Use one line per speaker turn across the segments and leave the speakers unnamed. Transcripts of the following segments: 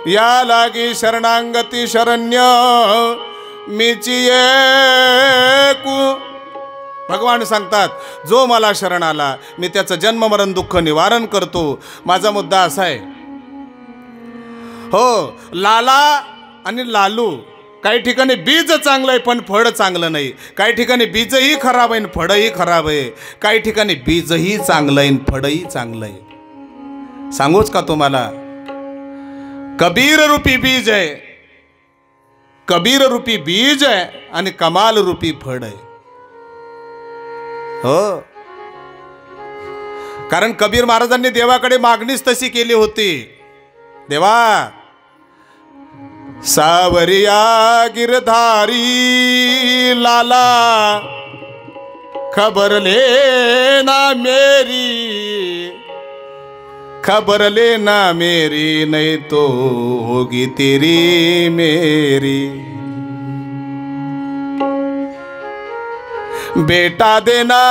या लागी शरणांगती शरण्य मीची कू. भगवान सांगतात, जो मला शरण आला मी त्याचं जन्म मरण दुःख निवारण करतो. माझा मुद्दा असा आहे, हो लाला आणि लालू, काही ठिकाणी बीज चांगलं आहे पण फळ चांगलं नाही. काही ठिकाणी बीजही खराब आहे फळही खराब आहे. काही ठिकाणी बीजही चांगलं आहे फळही चांगलं आहे. सांगूच का तुम्हाला, कबीर रूपी बीज आहे, कबीर रूपी बीज आहे आणि कमाल रूपी फळ आहे. हो, कारण कबीर महाराजांनी देवाकडे मागणीच तशी केली होती. देवा सावरिया गिरधारी लाला खबर लेना मेरी, खबर लेना मेरी नहीं तो होगी तेरी मेरी. बेटा देना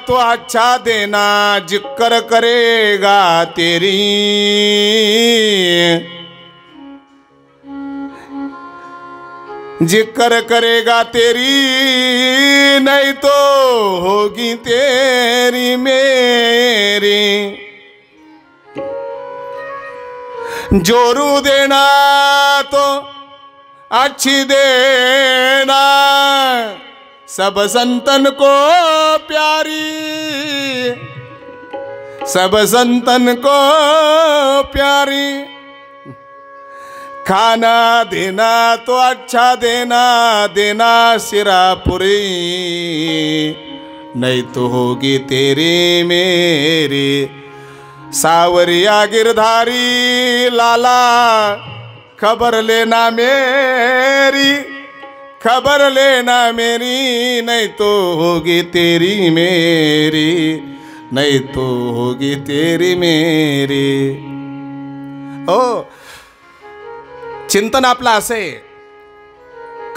तो अच्छा देना जिक्र करेगा तेरी, जिक्र करेगा तेरी नहीं तो होगी तेरी मेरी. जोरू देना तो अच्छी देना सब संतन को प्यारी, सब संतन को प्यारी. खाना देना तो अच्छा देना, देना सिरापुरी नहीं तो होगी तेरी मेरी. सावरिया गिरधारी लाला खबर लेना मेरी, खबर लेना मेरी नहीं तो होगी तेरी मेरी, नहीं तो होगी तेरी मेरी. ओ चिंतन आपलं असे,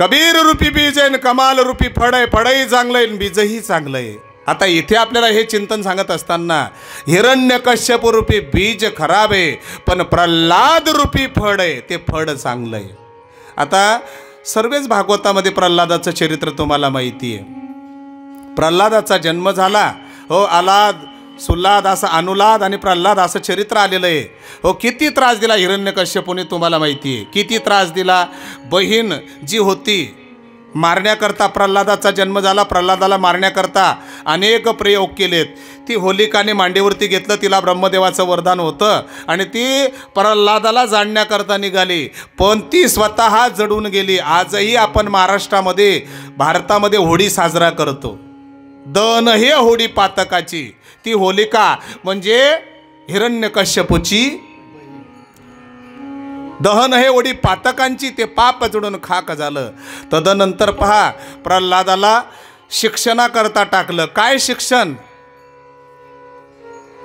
कबीर रूपी बीज आहे कमाल रूपी फळ आहे. फळही चांगलं आहे बीजही चांगलं आहे. आता इथे आपल्याला हे चिंतन सांगत असताना हिरण्यकश्यप रूपी बीज खराब आहे पण प्रल्हाद रूपी फळ आहे ते फळ चांगलं आहे. आता सर्वच भागवतामध्ये प्रल्हादाचं चरित्र तुम्हाला माहिती आहे. प्रल्हादाचा जन्म झाला, हो आलाद सुल्लाद असं अनुलाद आणि प्रल्हाद असं चरित्र आलेलं आहे. हो किती त्रास दिला हिरण्यकश्यपूने तुम्हाला माहिती आहे. किती त्रास दिला. बहीण जी होती मारण्याकरता, प्रल्हादाचा जन्म झाला, प्रल्हादाला मारण्याकरता अनेक प्रयोग केलेत. ती होलिकाने मांडीवरती घेतलं, तिला ब्रह्मदेवाचं वरदान होतं आणि ती प्रल्हादाला जाणण्याकरता निघाली पण ती स्वतः जडून गेली. आजही आपण महाराष्ट्रामध्ये भारतामध्ये होळी साजरा करतो. दन हे होळी पातकाची. ती होलिका म्हणजे हिरण्यकश्यपूची दहन हे ओढी पातकांची. ते पाप जडून खाक झालं. तदनंतर पहा प्रल्हादाला शिक्षणाकरता टाकलं. काय शिक्षण?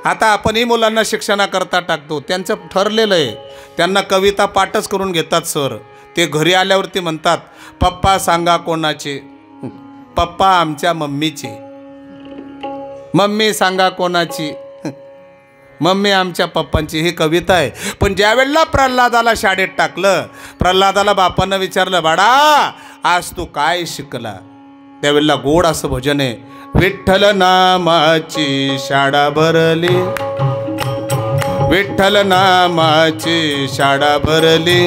आता आपणही मुलांना शिक्षणाकरता टाकतो. त्यांचं ठरलेलं आहे, त्यांना कविता पाठच करून घेतात सर. ते घरी आल्यावरती म्हणतात पप्पा सांगा कोणाचे? पप्पा आमच्या मम्मीचे. मम्मी सांगा कोणाची? मम्मी आमच्या पप्पांची. ही कविता आहे. पण ज्या वेळेला प्रल्हादाला शाळेत टाकलं, प्रल्हादाला बापानं विचारलं बाळा आज तू काय शिकला? त्यावेळेला गोड असं भजन आहे, विठ्ठल नामाची शाळा भरली, विठ्ठल नामाची शाळा भरली,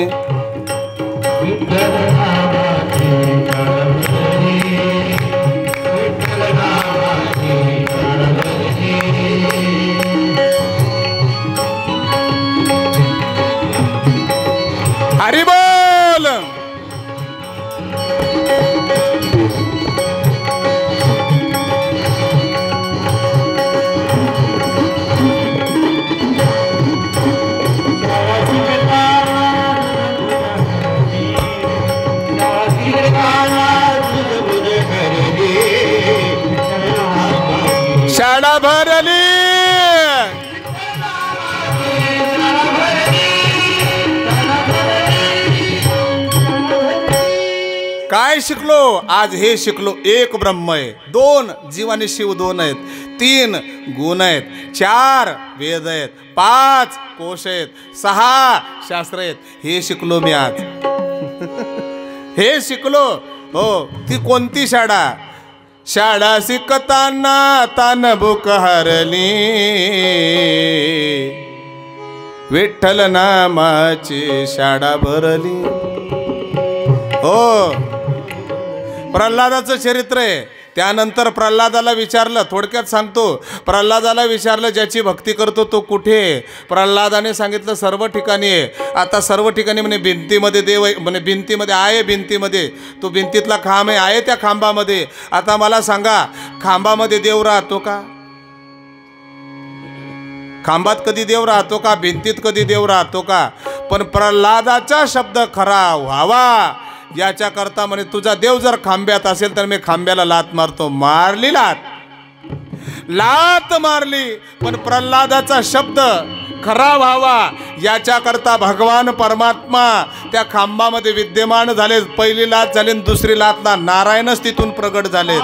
हरी बोल. शाळा भरली. काय शिकलो? आज हे शिकलो एक ब्रह्म आहे, दोन जीव आणि शिव दोन आहेत. 3 गुण आहेत, 4 वेद आहेत, 5 कोश आहेत, 6 शास्त्र आहेत. हे शिकलो मी आज. हे शिकलो. हो, ती कोणती शाळा? शाळा शिकताना तान बुक हरली, विठ्ठल नामाची शाळा भरली. हो, प्रल्हादाचं चरित्र आहे. त्यानंतर प्रल्हादाला विचारलं, थोडक्यात सांगतो, प्रल्हादाला विचारलं ज्याची भक्ती करतो तो कुठे? प्रल्हादाने सांगितलं सर्व ठिकाणी आहे. आता सर्व ठिकाणी म्हणे भिंतीमध्ये देव आहे, म्हणे भिंतीमध्ये आहे, भिंतीमध्ये तो भिंतीतला खांब आहे त्या खांबामध्ये. आता मला सांगा, खांबामध्ये देव राहतो का? खांबात कधी देव राहतो का? भिंतीत कधी देव राहतो का? पण प्रल्हादाचा शब्द खरा व्हावा याच्याकरता म्हणे तुझा देव जर खांब्यात असेल तर मी खांब्याला लात मारतो. मारली लात मारली. पण प्रल्हादाचा शब्द खरा व्हावा याच्याकरता भगवान परमात्मा त्या खांबामध्ये विद्यमान झाले. पहिली लात झाली, दुसरी लातला नारायणच तिथून प्रगट झाले.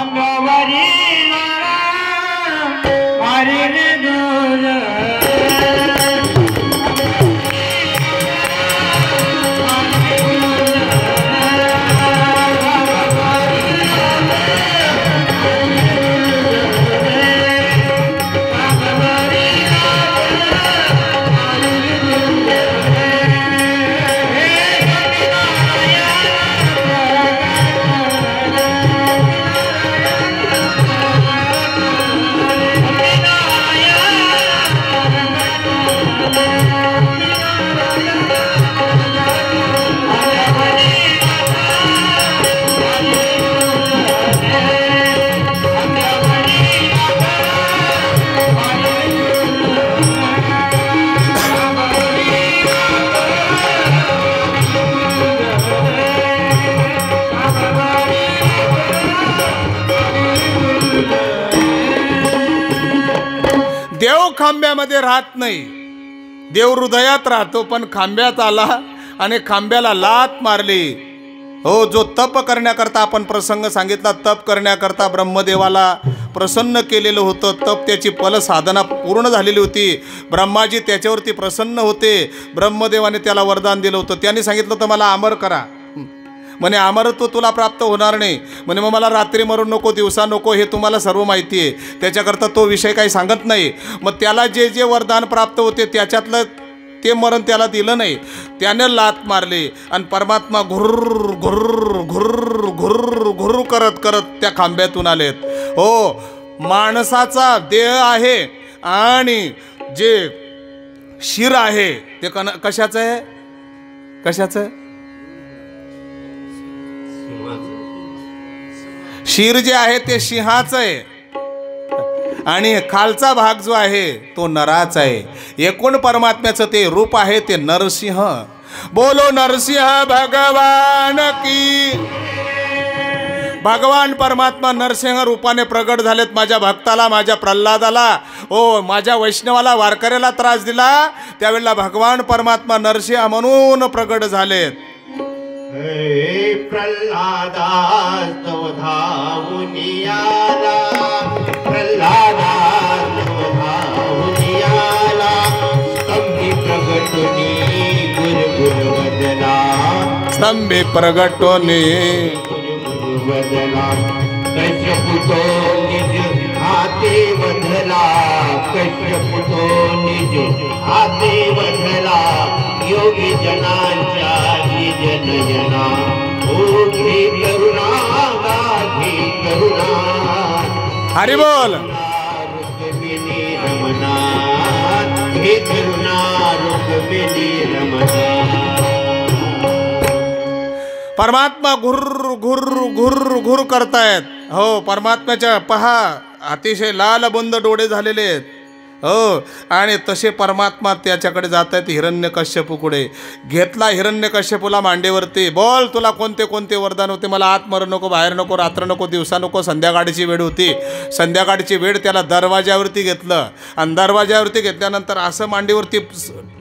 देव खांब्यामध्ये राहत नाही, देव हृदयात राहतो. पण खांब्यात आला आणि खांब्याला लात मारली. हो, जो तप करण्याकरता आपण प्रसंग सांगितला, तप करण्याकरता ब्रह्मदेवाला प्रसन्न केलेलं होतं. तप त्याची फल साधना पूर्ण झालेली होती. ब्रह्माजी त्याच्यावरती प्रसन्न होते. ब्रह्मदेवाने त्याला वरदान दिलं होतं. त्यांनी सांगितलं होतं मला अमर करा. म्हणे अमरत्व तुला प्राप्त होणार नाही. म्हणे मग मला रात्री मरून नको, दिवसा नको, हे तुम्हाला सर्व माहिती आहे. त्याच्याकरता तो विषय काही सांगत नाही. मग त्याला जे जे वरदान प्राप्त होते त्याच्यातलं ते मरण त्याला दिलं नाही. त्याने लात मारली आणि परमात्मा घुर्र घुर्र घुर्र घुर्र घुर्र करत करत त्या खांब्यातून आलेत. हो, माणसाचा देह आहे आणि जे शिर आहे ते कशाचं आहे? कशाचं आहे? शिर जे आहे ते सिंहाचं आहे आणि खालचा भाग जो आहे तो नराचा आहे. एकूण परमात्म्याचं ते रूप आहे ते नरसिंह. बोलो नरसिंह भगवान की. भगवान परमात्मा नरसिंह रूपाने प्रगट झालेत माझ्या भक्ताला, माझ्या प्रल्हादाला. ओ, माझ्या वैष्णवाला वारकऱ्याला त्रास दिला त्यावेळेला भगवान परमात्मा नरसिंह म्हणून प्रगट झालेत.
हे प्रल्हादा तव धावूनी आला, प्रल्हादा तव धावूनी आला, स्तंभी प्रगटोनी गुरुवदना,
स्तंभी प्रगटोनी
गुरुवदना. कश्यपुतो निज हाते वधला, कश्यपुतो निज हाते वधला, योगी जनांच्या जनयना. ओ घे करुणा, घे करुणा,
हरी बोल.
रुक्मिणी रमणा, घे करुणा रुक्मिणी रमणा.
परमात्मा घुर्र घुर्र घुर्र घुर्र करतायत. हो, परमात्म्याच्या पहा अतिशय लाल बुंद डोळे झालेले आहेत. हो, आणि तसे परमात्मा त्याच्याकडे जात आहेत हिरण्यकश्यपूकडे. घेतला हिरण्यकश्यपूला मांडीवरती. बोल, तुला कोणते कोणते वरदान होते? मला आत मरण नको, बाहेर नको, रात्र नको, दिवसा नको. संध्याकाळची वेळ होती. संध्याकाळची वेळ त्याला दरवाज्यावरती घेतलं आणि दरवाज्यावरती घेतल्यानंतर असं मांडीवरती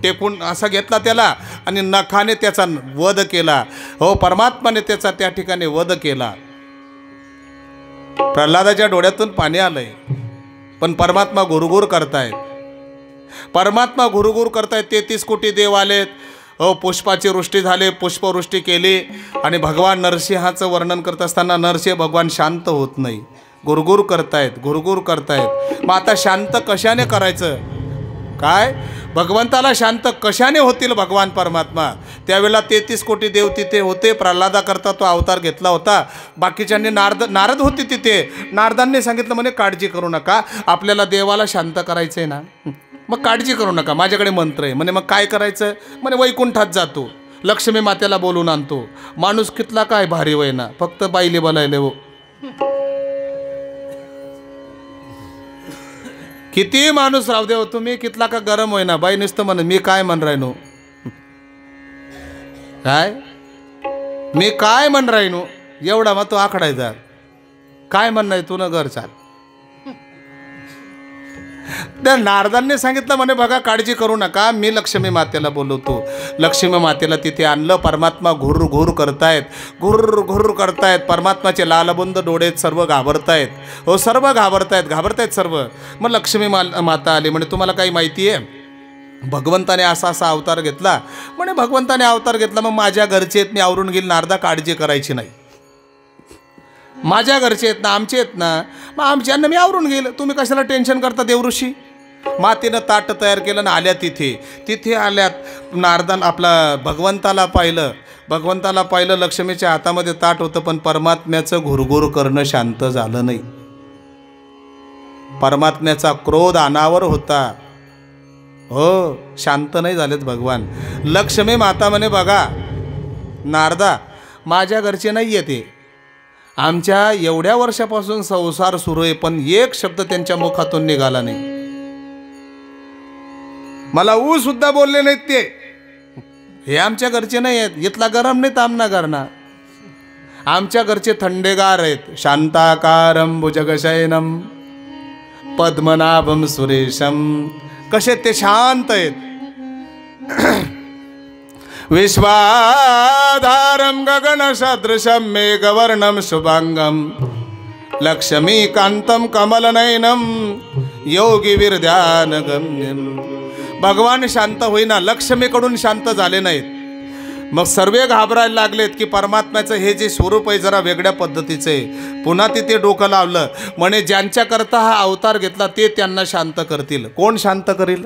टेकून असा घेतला त्याला आणि नखाने त्याचा वध केला. हो, परमात्माने त्याचा त्या ठिकाणी वध केला. प्रल्हादाच्या डोळ्यातून पाणी आलंय. पण परमात्मा घुरघुर करतायत. परमात्मा घुरघुर करतायत. 33 कोटी देव आलेत. पुष्पाची वृष्टी झाली, पुष्पवृष्टी केली. आणि भगवान नरसिंहाचं वर्णन करत असताना नरसिंह भगवान शांत होत नाही. घुरघुर करतायत, घुरघुर करतायत. मग आता शांत कशाने करायचं? काय भगवंताला शांत कशाने होतील भगवान परमात्मा? त्यावेळेला 33 कोटी देव तिथे होते. प्रल्हादाकरता तो अवतार घेतला होता. बाकीच्यांनी नारद होते तिथे. नारदांनी सांगितलं म्हणे काळजी करू नका, आपल्याला देवाला शांत करायचं आहे ना, मग काळजी करू नका, माझ्याकडे मंत्र आहे. म्हणे मग काय करायचं? म्हणे वैकुंठात जातो, लक्ष्मी मातेला बोलून आणतो. माणूस कितला काय भारी वय ना, फक्त बाईले बोलायले हो. किती माणूस राहू दे हो तुम्ही, कितला का गरम होईना, बाई नुसतं म्हण मी काय म्हण राहिनो, काय मी काय म्हण राहिनो, एवढा मग तो आखडायचा. काय म्हणणं तू न घर चाल. त्या नारदांनी सांगितलं म्हणे बघा काळजी करू नका, मी लक्ष्मी मातेला बोलवतो. लक्ष्मी मातेला तिथे आणलं. परमात्मा घुर घुर करतायत, घुर घुर करतायत. परमात्माचे लालबुंद डोळे सर्व घाबरतायत. हो सर्व घाबरतायत सर्व. मग लक्ष्मी माता आली. म्हणे तुम्हाला काही माहिती आहे भगवंताने असा अवतार घेतला? म्हणे भगवंताने अवतार घेतला, मग माझ्या घरचे आहेत, मी आवरून घेईल. नारदा काळजी करायची नाही, माझ्या घरचे आहेत ना, आमचे आहेत ना, मग आमच्यांना मी आवरून घेईल, तुम्ही कशाला टेन्शन करता देवऋषी. मातेनं ताट तयार केलं ना, आल्या तिथे आल्यात. नारदान आपला भगवंताला पाहिलं. लक्ष्मीच्या हातामध्ये ताट होतं, पण परमात्म्याचं घुरघुर करणं शांत झालं नाही. परमात्म्याचा क्रोध अनावर होता. हो शांत नाही झालेत भगवान. लक्ष्मी माता म्हणे बघा नारदा, माझ्या घरचे नाही येते, आमच्या एवढ्या वर्षापासून संसार सुरू आहे, पण एक शब्द त्यांच्या मुखातून निघाला नाही. मला सुद्धा बोलले नाहीत ते. हे आमच्या घरचे नाही आहेत. इथला गरम नाही तामना करणार. आमच्या घरचे थंडेगार आहेत. शांताकारं भुजगशयनं पद्मनाभं सुरेशं. कसे ते शांत आहेत. विश्वाधारं गगनसदृशं मेघवर्णं शुभांगं लक्ष्मीकान्तं कमलनयनं योगिविरध्यानगम्यं. भगवान शांत होईना, लक्ष्मीकडून शांत झाले नाहीत. मग सर्व घाबरायला लागलेत की परमात्म्याचं हे जे स्वरूप आहे जरा वेगळ्या पद्धतीचं आहे. पुन्हा तिथे डोकं लावलं. म्हणे ज्यांच्याकरता हा अवतार घेतला ते त्यांना शांत करतील. कोण शांत करील?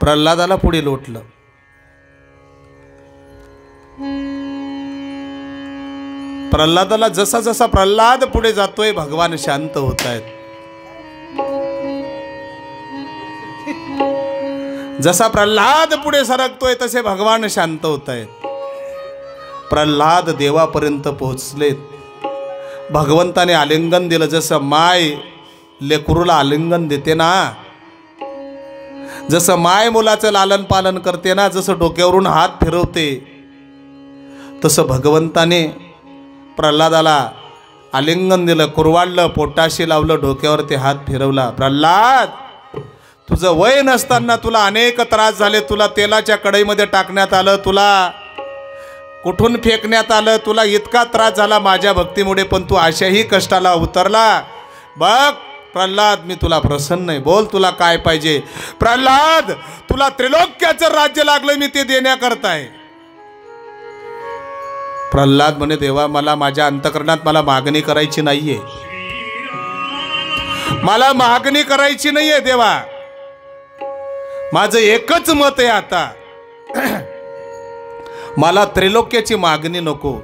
प्रल्हादाला पुढे लोटलं. प्रल्हादाला जसा जसा प्रल्हाद पुढे जातोय भगवान शांत होत आहेत. जसा प्रल्हाद पुढे सरकतोय तसे भगवान शांत होत आहेत. प्रल्हाद देवापर्यंत पोहोचलेत. भगवंताने आलिंगन दिलं. जसं माय लेकरूला आलिंगन देते ना, जसं माय मुलाचं लालन पालन करते ना, जसं डोक्यावरून हात फिरवते, तसं भगवंताने प्रल्हादाला आलिंगन दिलं, कुरवाडलं, पोटाशी लावलं, डोक्यावरती हात फिरवला. प्रल्हाद, तुझं वय नसताना तुला अनेक त्रास झाले. तुला तेलाच्या कढईमध्ये टाकण्यात आलं, तुला कुठून फेकण्यात आलं, तुला इतका त्रास झाला माझ्या भक्तीमुळे, पण तू अशाही कष्टाला उतरला. बघ प्रल्हाद, मी तुला प्रसन्न आहे. बोल तुला काय पाहिजे? प्रल्हाद, तुला त्रिलोक्याचं राज्य लागलं, मी ते देण्याकरताय. प्रल्हाद म्हणे देवा, मला माझ्या अंतःकरणात मला मागणी करायची नाहीये. मला मागणी करायची नाहीये देवा. माझं एकच मत आहे आता. मला त्रिलोक्याची मागणी नको.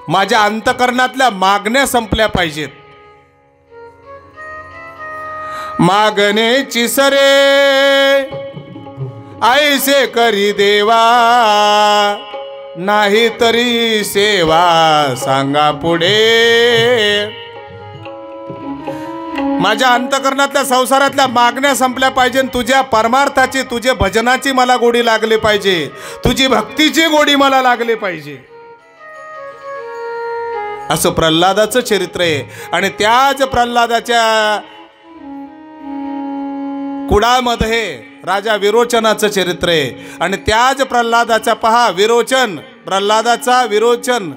माझ्या अंतःकरणातल्या मागण्या संपल्या पाहिजेत. मागणेची सरे ऐसे करी देवा, नाही तरी सेवा सांगा पुढे. माझ्या अंतःकरणातल्या संसारातल्या मागण्या संपल्या पाहिजे. तुझ्या परमार्थाची, तुझ्या भजनाची मला गोडी लागली पाहिजे. तुझी भक्तीची गोडी मला लागली पाहिजे. असं प्रल्हादाचं चरित्र आहे. आणि त्याच प्रल्हादाच्या कुडामध्ये राजा विरोचनाचं चरित्र आहे. आणि त्याच प्रल्हादाचा पहा विरोचन, प्रल्हादाचा विरोचन,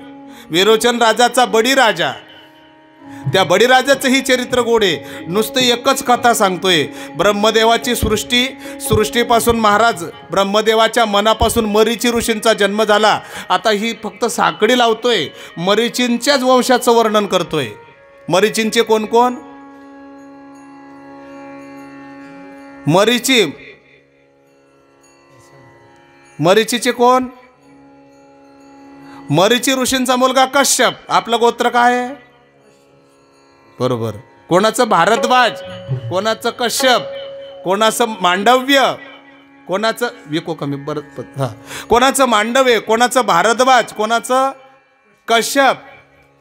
विरोचन राजाचा बडी राजा. त्या बळीराजाचंही चरित्र गोड आहे. नुसतं एकच कथा सांगतोय. ब्रह्मदेवाची सृष्टीपासून महाराज ब्रह्मदेवाच्या मनापासून मरीची ऋषींचा जन्म झाला. आता ही फक्त साकडी लावतोय, मरीचींच्याच वंशाचं वर्णन करतोय. मरीचींचे कोण कोण? मरीचीचे कोण? मरीची ऋषींचा मुलगा कश्यप. आपलं गोत्र काय आहे? बरोबर. कोणाचं भारद्वाज, कोणाचं कश्यप, कोणाचं मांडव्य, कोणाचं विको कमी बरं हां, कोणाचं मांडव्य, कोणाचं भारद्वाज, कोणाचं कश्यप.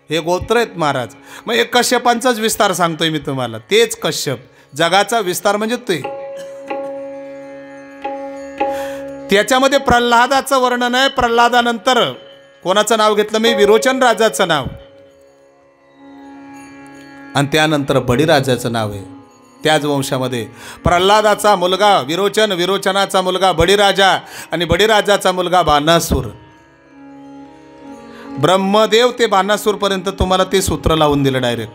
हे गोत्र आहेत महाराज. मग हे कश्यपांचाच विस्तार सांगतोय मी तुम्हाला. तेच कश्यप, जगाचा विस्तार म्हणजे ते. त्याच्यामध्ये प्रल्हादाचं वर्णन आहे. प्रल्हादानंतर कोणाचं नाव घेतलं मी? विरोचन राजाचं नाव. आणि त्यानंतर बळीराजाचं नाव आहे. त्याच वंशामध्ये प्रल्हादाचा मुलगा विरोचन, विरोचनाचा मुलगा बळीराजा आणि बळीराजाचा मुलगा बाणासूर. ब्रह्मदेव ते बाणासूरपर्यंत तुम्हाला ते सूत्र लावून दिलं डायरेक्ट.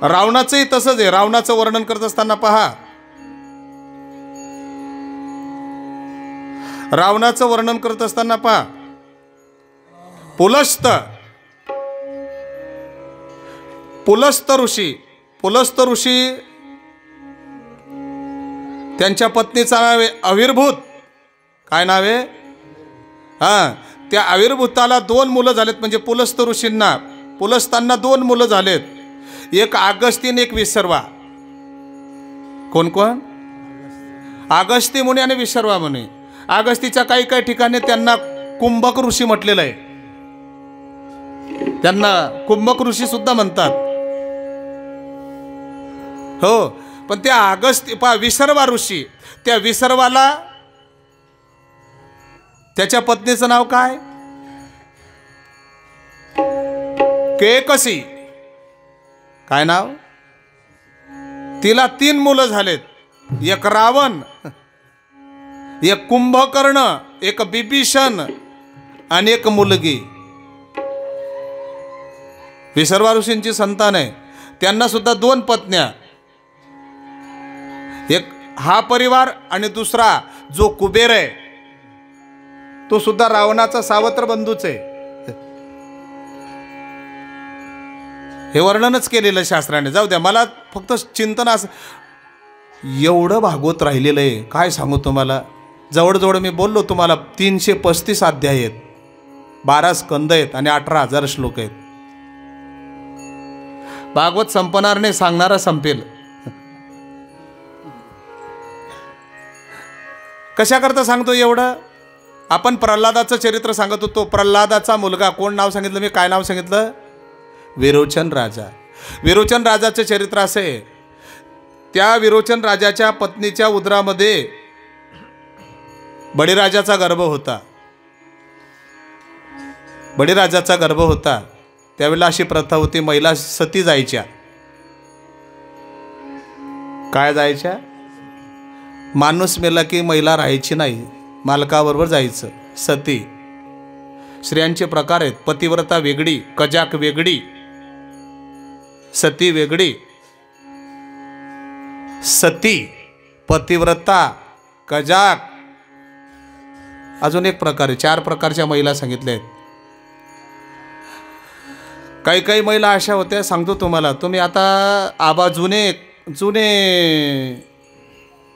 रावणाचंही तसंच आहे. रावणाचं वर्णन करत असताना पहा, रावणाचं वर्णन करत असताना पहा, पुलस्त ऋषी त्यांच्या पत्नीचं नाव आहे आविर्भूत. काय नाव आहे? हां, त्या आविर्भूताला 2 मुलं झालेत. म्हणजे पुलस्तांना 2 मुलं झालेत. एक अगस्तीन, एक विसर्वा. कोण कोण? अगस्ती मुनी आणि विसर्वा मुनी. अगस्तीच्या काही काही ठिकाणी त्यांना कुंभक ऋषी म्हटलेलं आहे. त्यांना कुंभक ऋषी सुद्धा म्हणतात. हो, पण त्या विसर्वा ऋषी, त्या विसर्वाला त्याच्या पत्नीचं नाव काय? केकसी. काय नाव? तिला 3 मुलं झालेत. एक रावण, एक कुंभकर्ण, एक बिभीषण आणि एक मुलगी. विसर्वा ऋषींची संतान आहे. त्यांना सुद्धा 2 पत्न्या. एक हा परिवार आणि दुसरा जो कुबेर आहे तो सुद्धा रावणाचा सावत्र बंधूच आहे. हे वर्णनच केलेलं शास्त्राने. जाऊ द्या, मला फक्त चिंतन असं एवढं भागवत राहिलेलं आहे. काय सांगू तुम्हाला. जवळजवळ मी बोललो तुम्हाला 335 अध्याय आहेत, 12 स्कंद आहेत आणि 18,000 श्लोक आहेत. भागवत संपणार नाही, सांगणारा संपेल. कशा करता सांगतो एवढं? आपण प्रल्हादाचं चरित्र सांगत होतो. प्रल्हादाचा मुलगा कोण? नाव सांगितलं मी. काय नाव सांगितलं? विरोचन राजा. विरोचन राजाचं चरित्र असे आहे, त्या विरोचन राजाच्या पत्नीच्या उदरामध्ये बळीराजाचा गर्भ होता. बळीराजाचा गर्भ होता. त्यावेळेला अशी प्रथा होती, महिला सती जायच्या. काय जायच्या? माणूस मेला की महिला राहायची नाही, मालकाबरोबर जायचं. सती. स्त्रियांचे प्रकार आहेत. पतिव्रता वेगळी, कजाक वेगळी, सती वेगळी. सती, पतिव्रता, कजाक, अजून एक प्रकार आहे. 4 प्रकारच्या महिला सांगितल्या आहेत. काही काही महिला अशा होत्या, सांगतो तुम्हाला. तुम्ही आता आबा जुने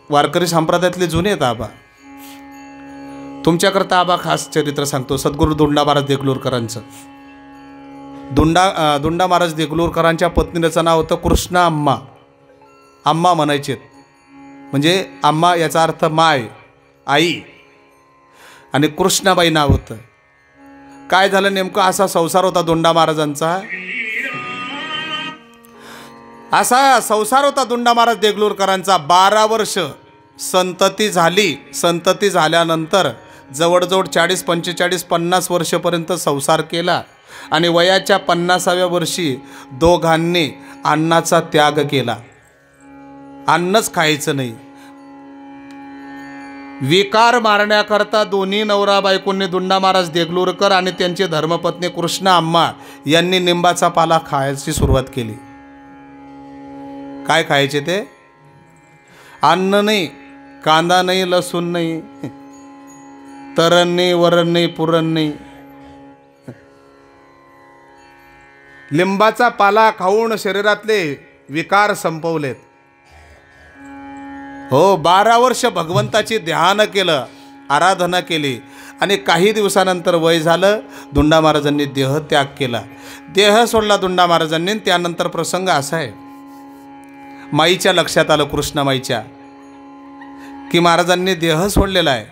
वारकरी संप्रदायातले जुने आहेत आबा. तुमच्याकरता आबा खास चरित्र सांगतो. सद्गुरू दुंडा महाराज देगलूरकरांचं. दुंडा महाराज देगलूरकरांच्या पत्नीचं नाव होतं कृष्णा अम्मा. अम्मा म्हणायचे, म्हणजे अम्मा याचा अर्थ माय, आई, आणि कृष्णाबाई नाव होतं. काय झालं नेमकं? असा संसार होता दुंडा महाराजांचा. असा संसार होता दुंडा महाराज देगलूरकरांचा. 12 वर्ष संतती झाली. संतती झाल्यानंतर जवळजवळ 40, 45, 50 वर्षापर्यंत संसार केला आणि वयाच्या 50व्या वर्षी दोघांनी अन्नाचा त्याग केला. अन्नच खायचं नाही. विकार मारण्याकरता दोन्ही नवरा बायकोंनी दुंडा महाराज देगलूरकर आणि त्यांची धर्मपत्नी कृष्णा अम्मा यांनी निंबाचा पाला खायची सुरुवात केली. काय खायचे ते? अन्न नाही, कांदा नाही, लसूण नाही, तरण नाही, वरण नाही, पुरण नाही. लिंबाचा पाला खाऊन शरीरातले विकार संपवलेत. हो, 12 वर्ष भगवंताची ध्यान केलं, आराधना केली आणि काही दिवसानंतर वय झालं. दुंडा महाराजांनी देह त्याग केला. देह सोडला दुंडा महाराजांनी. त्यानंतर प्रसंग असा आहे, माईच्या लक्षात आलं, कृष्णामाईच्या, की महाराजांनी देह सोडलेला आहे.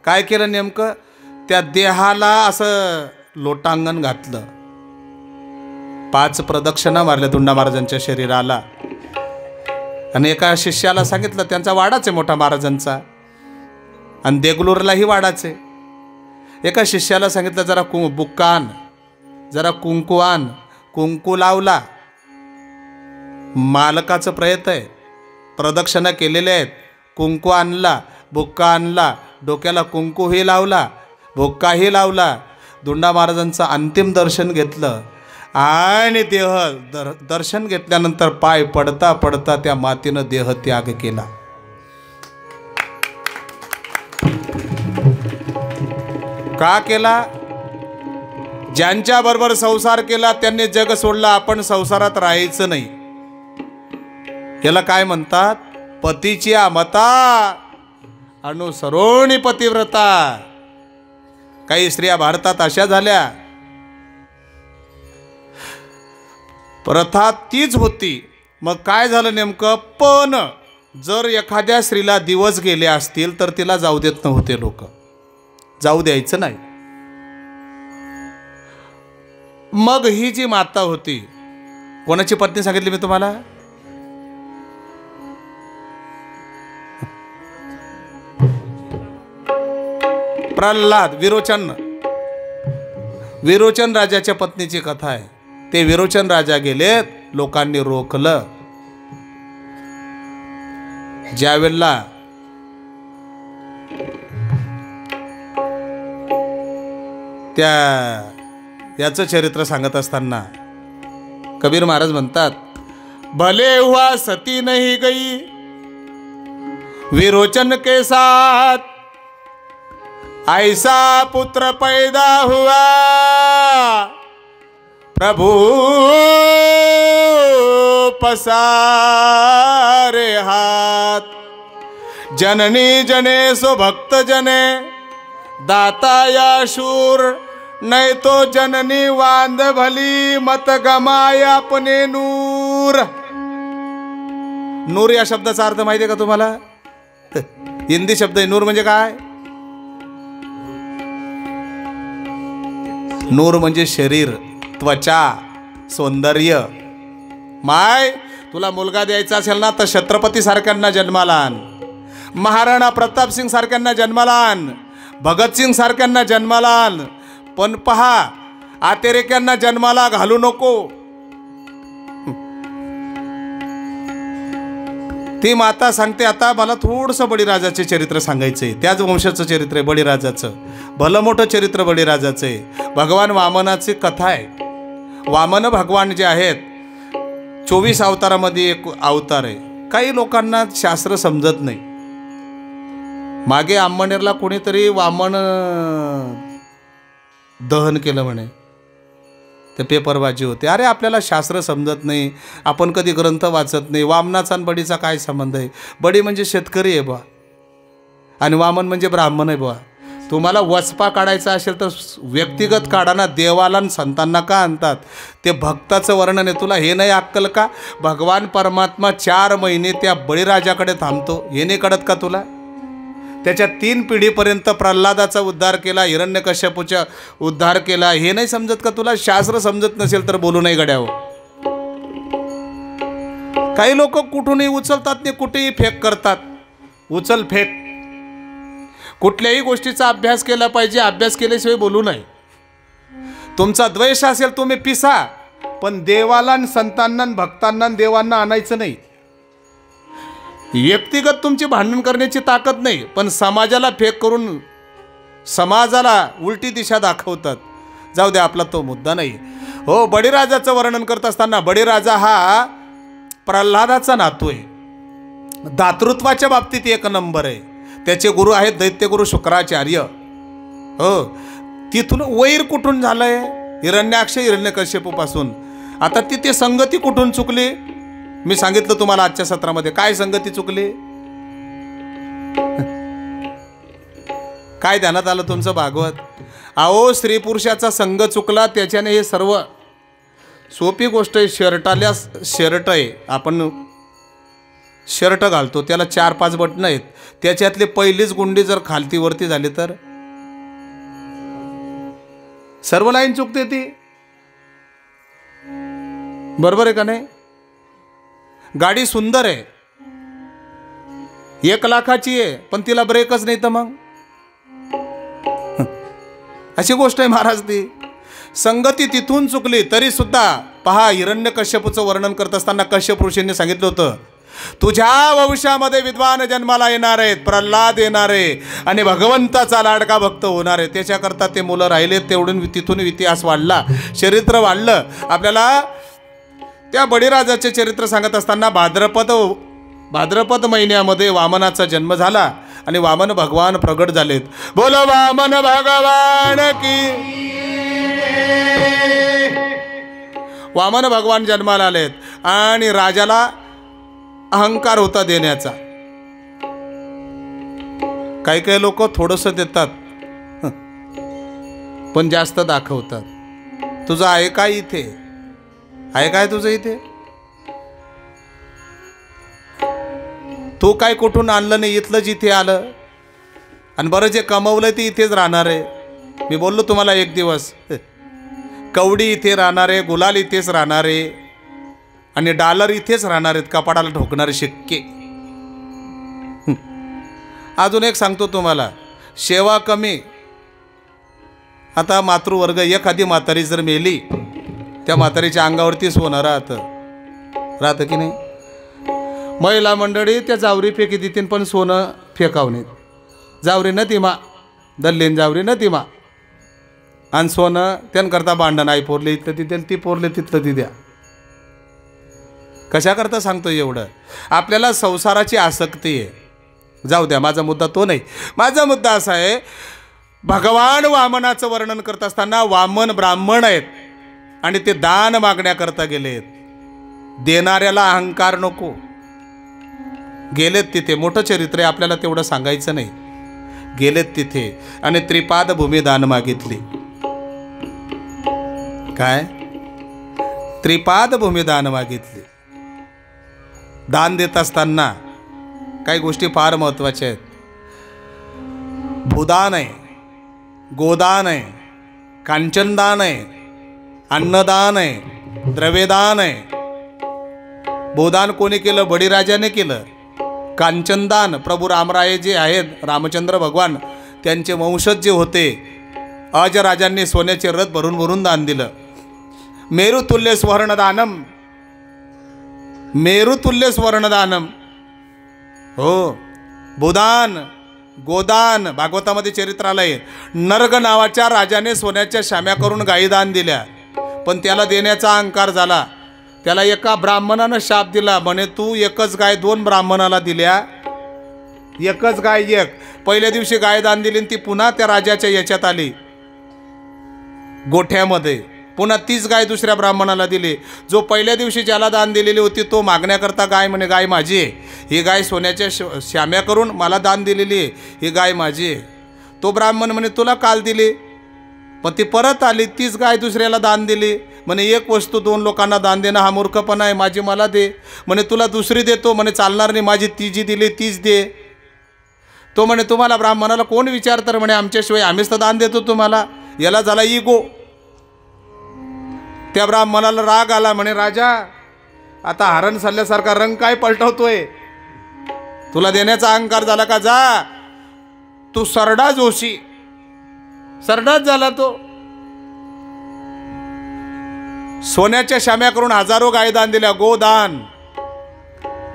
काय केलं नेमकं? त्या देहाला असं लोटांगण घातलं. 5 प्रदक्षिणा मारल्या दुंडा महाराजांच्या शरीराला. आणि एका शिष्याला सांगितलं, त्यांचा वाडाच आहे मोठा महाराजांचा आणि देगलूरलाही वाडाच आहे. एका शिष्याला सांगितलं, जरा बुक्का आण, जरा कुंकू आण. कुंकू लावला. मालकाचं प्रयत्न आहे, प्रदक्षिणा केलेल्या आहेत. कुंकू आणला, बुक्का आणला, डोक्याला कुंकूही लावला, बुक्काही लावला. दुंडा महाराजांचं अंतिम दर्शन घेतलं आणि दर्शन घेतल्यानंतर पाय पडता पडता त्या मातीनं देह त्याग केला. का केला? ज्यांच्या बरोबर संसार केला त्यांनी जग सोडला. आपण संसारात राहायचं नाही. याला काय म्हणतात? पतीची मता अनुसरोणी पतिव्रता. काही स्त्रिया भारतात अशा झाल्या. प्रथा तीच होती. मग काय झालं नेमकं? पण जर एखाद्या स्त्रीला दिवस गेले असतील तर तिला जाऊ देत नव्हते लोक. जाऊ द्यायचं नाही. मग ही जी माता होती, कोणाची पत्नी सांगितली मी तुम्हाला? प्रल्हाद, विरोचन राजाच्या पत्नीची कथा आहे. ते विरोचन राजा गेलेत, लोकांनी रोखलं. ज्यावेळेला त्या याचं चरित्र सांगत असताना कबीर महाराज म्हणतात, भले हुआ सती नहीं गई विरोचन के साथ, ऐसा पुत्र पैदा हुआ प्रभु पसारे हाथ, जननी जने सो भक्त जने दाता या शूर, नहीं तो जननी वांद भली मत गमाय अपने नूर. नूर या शब्दाचा अर्थ माहिती आहे का तुम्हाला? हिंदी शब्द आहे. नूर म्हणजे काय? नूर म्हणजे शरीर, त्वचा, सौंदर्य. माय, तुला मुलगा द्यायचा असेल ना तर छत्रपती सारख्यांना जन्माला आण, महाराणा प्रताप सिंग सारख्यांना जन्माला आण, भगतसिंग सारख्यांना जन्माला आण. पण पहा, अतिरेक्यांना जन्माला घालू नको. ती माता सांगते, आता मला थोडंसं बळीराजाचे चरित्र सांगायचंय. त्याच वंशाचं चरित्र आहे बळीराजाचं. भलं मोठं चरित्र बळीराजाचं आहे. भगवान वामनाची कथा आहे. वामन भगवान जे आहेत, 24 अवतारामध्ये एक अवतार आहे. काही लोकांना शास्त्र समजत नाही. मागे अंमनेरला कोणीतरी वामन दहन केलं म्हणे. ते पेपरबाजी होते. अरे आपल्याला शास्त्र समजत नाही, आपण कधी ग्रंथ वाचत नाही. वामनाचा आणि बडीचा काय संबंध आहे? बडी म्हणजे शेतकरी आहे बा, आणि वामन म्हणजे ब्राह्मण आहे बा. तुम्हाला वचपा काढायचा असेल तर व्यक्तिगत काढा ना. देवाला आणि संतांना का आणतात? ते भक्ताचं वर्णन आहे. तुला हे नाही अक्कल का? भगवान परमात्मा 4 महिने त्या बळीराजाकडे थांबतो. हे नाही कळत का तुला? त्याच्या 3 पिढीपर्यंत प्रल्हादाचा उद्धार केला, हिरण्यकश्यपूचा उद्धार केला. हे नाही समजत का तुला? शास्त्र समजत नसेल तर बोलू नाही गड्यावर. काही लोक कुठूनही उचलतात नाही, कुठेही फेक करतात. उचल फेक. कुठल्याही गोष्टीचा अभ्यास केला पाहिजे. अभ्यास केल्याशिवाय बोलू नये. तुमचा द्वेष असेल तुम्ही पिसा, पण देवाला, संतांना, भक्तांना, देवांना आणायचं नाही. व्यक्तिगत तुमची भांडण करण्याची ताकद नाही, पण समाजाला फेक करून समाजाला उलटी दिशा दाखवतात. जाऊ द्या, आपला तो मुद्दा नाही. हो, बळीराजाचं वर्णन करत असताना बळीराजा हा प्रल्हादाचा नातू आहे. दातृत्वाच्या बाबतीत एक नंबर आहे. त्याचे गुरु आहेत दैत्यगुरु शुक्राचार्य. हो, तिथून वैर कुठून झालंय? हिरण्याक्ष हिरण्यकश्यपूपासून. आता तिथे संगती कुठून चुकली? मी सांगितलं तुम्हाला आजच्या सत्रामध्ये. काय संगती चुकली? काय ध्यानात आलं तुमचं भागवत? अहो, स्त्री पुरुषाचा संघ चुकला, त्याच्याने हे सर्व. सोपी गोष्ट आहे. शर्ट आहे, आपण शर्ट घालतो, त्याला 4-5 बटणं आहेत. त्याच्यातली पहिलीच गुंडी जर खालती वरती झाली तर सर्व लाईन चुकते ती. बरोबर आहे का नाही? गाडी सुंदर आहे, 1 लाखाची आहे, पण तिला ब्रेकच नाही तर मग अशी गोष्ट आहे महाराज. ती संगती तिथून चुकली. तरी सुद्धा पहा, हिरण्यकश्यपूचं वर्णन करत असताना कश्यप ऋषींनी सांगितलं होतं, तुझ्या वंशामध्ये विद्वान जन्माला येणार आहेत, प्रल्हाद येणार आहे आणि भगवंताचा लाडका भक्त होणार आहे. त्याच्याकरता ते मुलं राहिले. तेवढून तिथून इतिहास वाढला, चरित्र वाढलं. आपल्याला त्या बळीराजाचे चरित्र सांगत असताना भाद्रपद महिन्यामध्ये वामनाचा जन्म झाला आणि वामन भगवान प्रगट झालेत. बोलो वामन भगवान की. वामन भगवान जन्माला आलेत आणि राजाला अहंकार होता देण्याचा. काही काही लोक थोडंसं देतात पण जास्त दाखवतात. तुझं आहे काय इथे? आहे काय तुझं इथे? तू काय कुठून आणलं नाही, इथलंच इथे आलं. आणि बरं, जे कमवलं ते इथेच राहणार आहे. मी बोललो तुम्हाला एक दिवस, कवडी इथे राहणार आहे, गुलाल इथेच राहणार आहे आणि डॉलर इथेच राहणार आहेत, कपाडाला ठोकणारे शिक्के. अजून एक सांगतो तुम्हाला, सेवा कमी. आता मातृवर्ग, एखादी म्हातारी जर मेली, त्या म्हातारीच्या अंगावरती सोनं राहतं की नाही? महिला मंडळी त्या जावरी फेकी देतील, पण सोनं फेकावणे. जावरी न तिमा दल्लीन, जावरी न तिमा. आणि सोनं त्यांकरता भांडण. आई पोरले इथलं तिथे, ती पोरले तिथलं ती द्या. कशाकरता सांगतो एवढं? आपल्याला संसाराची आसक्ती आहे. जाऊ द्या, माझा मुद्दा तो नाही. माझा मुद्दा असा आहे, भगवान वामनाचं वर्णन करत असताना वामन ब्राह्मण आहेत आणि ते दान मागण्याकरता गेलेत. देणाऱ्याला अहंकार नको. गेलेत तिथे. मोठं चरित्र आहे, आपल्याला तेवढं सांगायचं नाही. गेलेत तिथे आणि त्रिपाद भूमी दान मागितली. काय? त्रिपाद भूमी दान मागितली. दान देत असताना काही गोष्टी फार महत्त्वाच्या आहेत. भूदान आहे, गोदान आहे, कांचनदान आहे, अन्नदान आहे, द्रव्यदान आहे. भूदान कोणी केलं? बळीराजाने केलं. कांचनदान प्रभू रामराये जे आहेत, रामचंद्र भगवान, त्यांचे वंशज जे होते, अजराजांनी सोन्याचे रथ भरून भरून दान दिलं. मेरुतुल्य स्वर्णदानम, मेरुतुल्य स्वर्णदानम. हो, भूदान, गोदान. भागवतामध्ये चरित्र आलंय, नर्ग नावाच्या राजाने सोन्याच्या शाम्या करून गायी दान दिल्या, पण त्याला देण्याचा अहंकार झाला. त्याला एका ब्राह्मणानं शाप दिला, म्हणे तू एकच गाय 2 ब्राह्मणाला दिल्या. एकच गाय एक. पहिल्या दिवशी गाय दान दिली ती पुन्हा त्या राजाच्या याच्यात आली गोठ्यामध्ये. पुन्हा तीच गाय दुसऱ्या ब्राह्मणाला दिली. जो पहिल्या दिवशी ज्याला दान दिलेली होती तो मागण्याकरता गाय म्हणे गाय माझी आहे, ही गाय सोन्याच्या शाम्या करून मला दान दिलेली आहे, ही गाय माझी आहे. तो ब्राह्मण म्हणे तुला काल दिली, पण ती परत आली, तीच गाय दुसऱ्याला दान दिली. म्हणे एक वस्तू 2 लोकांना दान देणं हा मूर्खपणा आहे, माझी मला दे. म्हणे तुला दुसरी देतो. म्हणे चालणार नाही, माझी ती जी दिली तीच दे. तो म्हणे तुम्हाला ब्राह्मणाला कोण विचारतं? म्हणे आमच्याशिवाय आम्हीच तर दान देतो तुम्हाला. याला झाला इगो. त्या ब्राह्मणाला राग आला. म्हणे राजा, आता हरण सल्ल्यासारखा रंग काय पलटवतोय? तुला देण्याचा अहंकार झाला का? जा तू सरडा जोशी. सरडाच झाला तो. सोन्याच्या शाम्या करून हजारो गाय दान दिल्या. गोदान,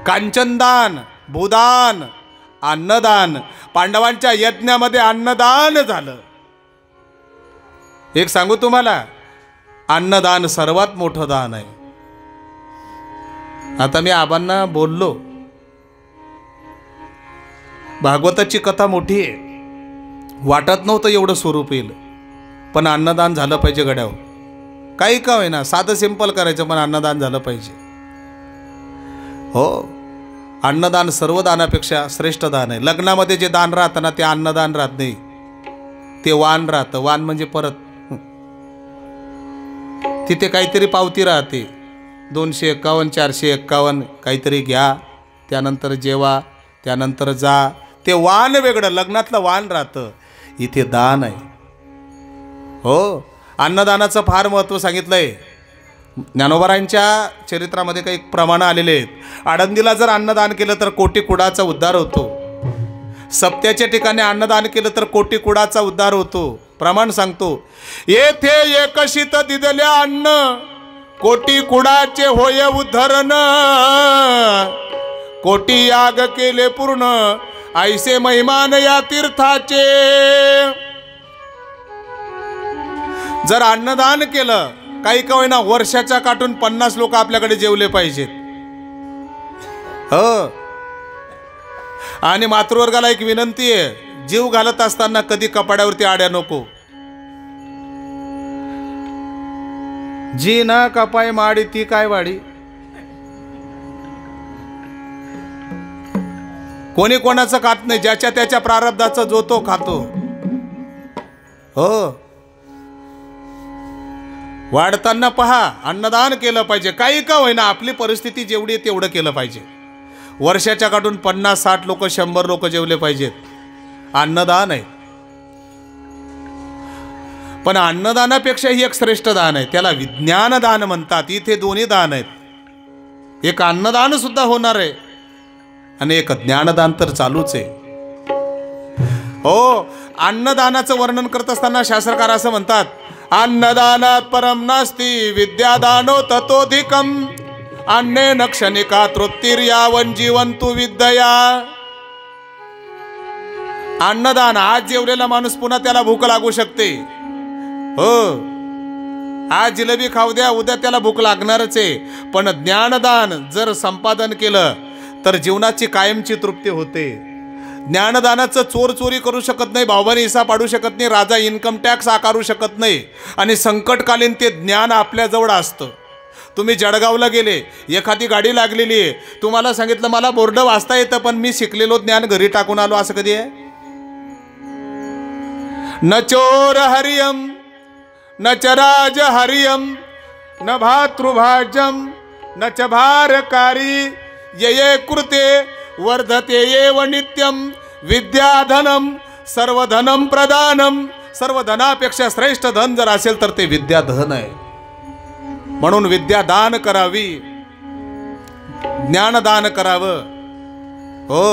कांचनदान, भूदान, अन्नदान. पांडवांच्या यज्ञामध्ये अन्नदान झालं. एक सांगू तुम्हाला, अन्नदान सर्वात मोठं दान आहे. आता मी आबांना बोललो, भागवताची कथा मोठी आहे, वाटत नव्हतं एवढं स्वरूप येईल, पण अन्नदान झालं पाहिजे गड्यावर. काही का होईना, साधं सिंपल करायचं, पण अन्नदान झालं पाहिजे. हो, अन्नदान सर्व दानापेक्षा श्रेष्ठ दान आहे. लग्नामध्ये जे दान राहतं ना, ते अन्नदान राहत नाही, ते वाण राहतं. वाण म्हणजे परत तिथे काहीतरी पावती राहते, 251, 451 काहीतरी घ्या, त्यानंतर जेवा, त्यानंतर जा. ते वाण वेगळं, लग्नातलं वाण राहतं, इथे दान आहे. हो, अन्नदानाचं फार महत्त्व सांगितलंय. ज्ञानोबारायांच्या चरित्रामध्ये काही प्रमाणं आलेले आहेत. आळंदीला जर अन्नदान केलं तर कोटी कुडाचा उद्धार होतो. सप्त्याच्या ठिकाणी अन्नदान केलं तर कोटी कुडाचा उद्धार होतो. प्रमाण सांगतो, येथे एकशित दिदल्या अन्न, कोटी कुडाचे होय उद्धरण. कोटी याग केले पूर्ण, ऐसे महिमान या तीर्थाचे. जर अन्नदान केलं, काही का होईना, वर्षाच्या काटून 50 लोक आपल्याकडे जेवले पाहिजेत. हो, आणि मातृवर्गाला एक विनंती आहे, जीव घालत असताना कधी कपाड्यावरती आड्या नको. जी ना कपाय माडी ती काय वाडी. कोणी कोणाचं खात नाही, ज्याच्या त्याच्या प्रारब्धाचं जो तो खातो. हो, वाढताना पहा, अन्नदान केलं पाहिजे. काही का होईना, आपली परिस्थिती जेवढी आहे तेवढं केलं पाहिजे. वर्षाच्या काढून 50-60 लोक, 100 लोक जेवले पाहिजेत. अन्नदान आहे. पण अन्नदानापेक्षाही एक श्रेष्ठ दान आहे, त्याला विज्ञानदान म्हणतात. इथे दोन्ही दान आहेत. एक अन्नदान सुद्धा होणार आहे आणि एक ज्ञानदान तर चालूच आहे. हो, अन्नदानाचं वर्णन करत असताना शास्त्रकार असं म्हणतात, अन्नदानात परम नास्ति विद्यादानो ततोधिकम. अन्नेन क्षणिका तृप्तिर्यावन् जीवन्तु विद्यया. अन्नदान, आज जेवलेला माणूस पुन्हा त्याला भूक लागू शकते. हो, आज जिलेबी खाऊ द्या, उद्या त्याला भूक लागणारच आहे. पण ज्ञानदान जर संपादन केलं तर जीवनाची कायमची तृप्ती होते. ज्ञानदानाचं चोर चोरी करू शकत नाही, भाऊभाई हिस्सा पाडू शकत नाही, राजा इन्कम टॅक्स आकारू शकत नाही. आणि संकटकालीन ते ज्ञान आपल्याजवळ असतं. तुम्ही जळगावला गेले, एखादी गाडी लागलेली आहे, तुम्हाला सांगितलं मला बोर्ड वाचता येतं, पण मी शिकलेलो ज्ञान घरी टाकून आलो, असं कधी आहे? न चोर हरियम न च राज हरियम न भातृभाजम न च भारकारी ये कृते वर्धते एव नित्यम विद्याधनम सर्वधनम प्रदानम. सर्व धनापेक्षा श्रेष्ठ धन जर असेल तर ते विद्याधन आहे. म्हणून विद्यादान करावी, ज्ञानदान करावं. हो,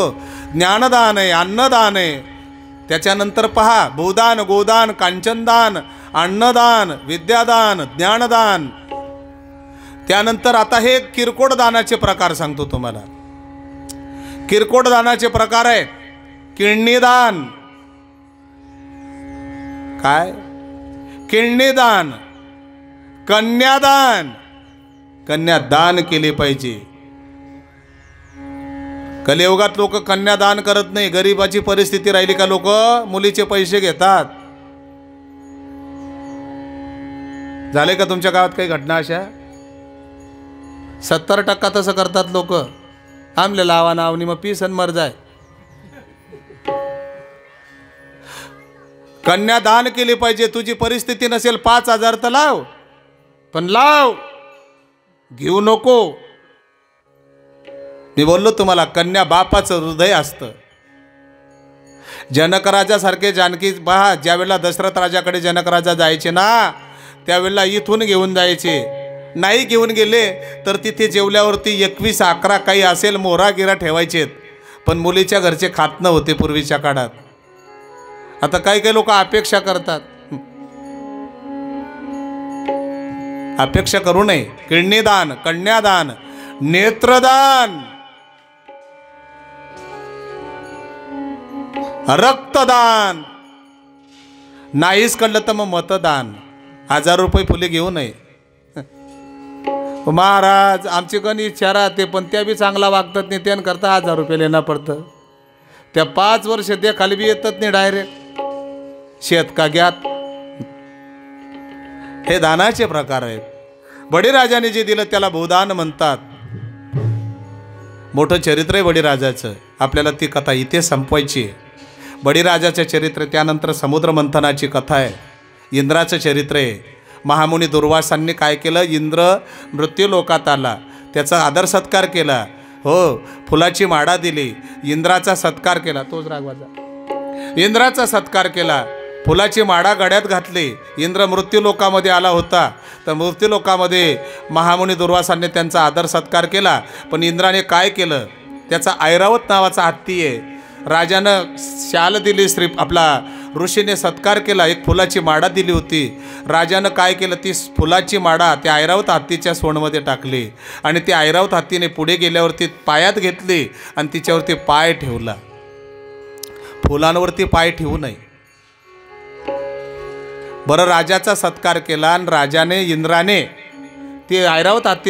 ज्ञानदान आहे, अन्नदान आहे. त्याच्यानंतर पहा, भूदान, गोदान, कांचनदान, अन्नदान, विद्यादान, ज्ञानदान. त्यानंतर आता हे किरकोळ दानाचे प्रकार सांगतो तुम्हाला. किरकोळ दानाचे प्रकार आहेत. किडनीदान. काय? किडनीदान, कन्यादान. कन्यादान केले पाहिजे. कलियुगात लोक कन्यादान करत नाही. गरिबाची परिस्थिती राहिली का लोक मुलीचे पैसे घेतात. झाले का तुमच्या गावात काही घटना अशा? 70% तसं करतात लोक. आमले लावा नावनी मग पीस आणि मर जाय. कन्यादान केले पाहिजे. तुझी परिस्थिती नसेल 5,000 तर लाव, पण लाव, घेऊ नको. मी बोललो तुम्हाला, कन्या बापाचं हृदय असतं. जनक राजासारखे जानकी पहा, ज्यावेळेला दशरथ राजाकडे जनक राजा जायचे ना, त्यावेळेला इथून घेऊन जायचे. नाही घेऊन गेले तर तिथे जेवल्यावरती 21-11 काही असेल मोहरा गिरा ठेवायचेत. पण मुलीच्या घरचे खात नव्हते पूर्वीच्या काळात. आता काही काही लोक अपेक्षा करतात. अपेक्षा करू नये. किडनीदान, कन्यादान, नेत्रदान. रक्तदान नाहीच कळलं तर मग मतदान. 1000 रुपये फुले घेऊ नये. महाराज आमची कणी इच्छा राहते पण त्या बी चांगला वागतात नाही, त्यांकरता 1000 रुपये लेणं पडतं. त्या 5 वर्ष ते खाली बी येतात नाही डायरेक्ट शेत का घ्यात. हे दानाचे प्रकार आहेत. बळीराजाने जे दिलं त्याला भूदान म्हणतात. मोठं चरित्र आहे बळीराजाचं. आपल्याला ती कथा इथे संपवायची आहे. बळीराजाचं चरित्र, त्यानंतर समुद्र मंथनाची कथा आहे. इंद्राचं चरित्र आहे. महामुनी दुर्वासांनी काय केलं, इंद्र मृत्यूलोकात आला, त्याचा आदर सत्कार केला. हो, फुलाची माळा दिली, इंद्राचा सत्कार केला. तोच रागवाचा. इंद्राचा सत्कार केला, फुलाची माळा गळ्यात घातली. इंद्र मृत्यूलोकामध्ये आला होता, तर मृत्यूलोकामध्ये महामुनी दुर्वासांनी त्यांचा आदर सत्कार केला. पण इंद्राने काय केलं, त्याचा ऐरावत नावाचा हत्ती आहे, राजानं शाल दिली, आपला ऋषीने सत्कार केला, एक फुलाची माळा दिली होती. राजानं काय केलं, ती फुलाची माळा त्या ऐरावत हत्तीच्या सोंडमध्ये टाकली आणि ती ऐरावत हत्तीने पुढे गेल्यावरती पायात घेतली आणि तिच्यावरती पाय ठेवला. फुलांवरती पाय ठेवू नये. बरं, राजाचा सत्कार केला आणि राजाने इंद्राने ती ऐरावत हत्ती